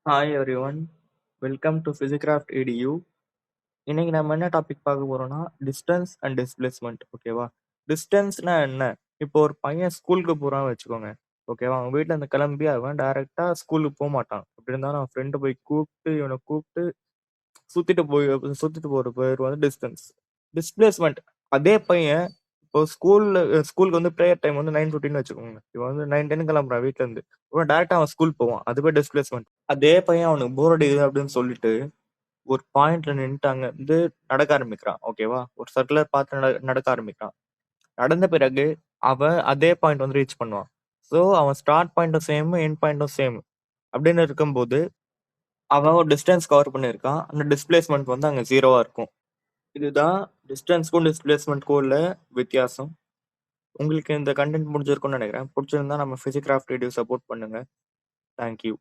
Hi everyone, welcome to Physicraft EDU. இன்னைக்கு நம்ம என்ன டாபிக் பார்க்க போறோம்னா டிஸ்டன்ஸ் அண்ட் டிஸ்பிளேஸ்மெண்ட். ஓகேவா? டிஸ்டன்ஸ்னா என்ன? இப்போ ஒரு பையன் ஸ்கூலுக்கு போறான்னு வச்சுக்கோங்க. ஓகேவா? அவன் வீட்ல இருந்து கிளம்பி அவன் டைரக்டா ஸ்கூலுக்கு போக மாட்டான். அப்படி இருந்தாலும் அவன் ஃப்ரெண்டு போய் கூப்பிட்டு இவனை கூப்பிட்டு சுத்திட்டு போற பேர் வந்து டிஸ்டன்ஸ். டிஸ்பிளேஸ்மெண்ட், அதே பையன் இப்போ ஸ்கூலுக்கு வந்து ப்ரேயர் டைம் வந்து 9:15 வச்சுக்கோங்க. இவன் வந்து 9:10 கிளம்புறான் வீட்ல இருந்து. இவன் டேரக்டா அவன் ஸ்கூல் போவான். அதுவே டிஸ்பிளேஸ்மெண்ட். அதே பையன் அவனுக்கு போர் அடிக்குது அப்படின்னு சொல்லிட்டு ஒரு பாயிண்ட்ல நின்னுட்டு அங்க வந்து நடக்க ஆரம்பிக்கிறான். ஓகேவா? ஒரு சர்க்குலர் பார்த்து நடக்க ஆரம்பிக்கிறான். நடந்த பிறகு அவன் அதே பாயிண்ட் வந்து ரீச் பண்ணுவான். ஸோ அவன் ஸ்டார்ட் பாயிண்ட்டும் சேம், எண்ட் பாயிண்ட்டும் சேம் அப்படின்னு இருக்கும்போது அவன் ஒரு டிஸ்டன்ஸ் கவர் பண்ணியிருக்கான். அந்த டிஸ்பிளேஸ்மெண்ட் வந்து அங்க 0வா இருக்கும். இதுதான் டிஸ்டன்ஸ்க்கும் டிஸ்பிளேஸ்மெண்ட்க்கும் உள்ள வித்தியாசம். உங்களுக்கு இந்த கண்டென்ட் முடிஞ்சிருக்கும்னு நினைக்கிறேன். பிடிச்சிருந்தா நம்ம ஃபிசிக்ராஃப்ட் வீடியோ சப்போர்ட் பண்ணுங்க. தேங்க்யூ.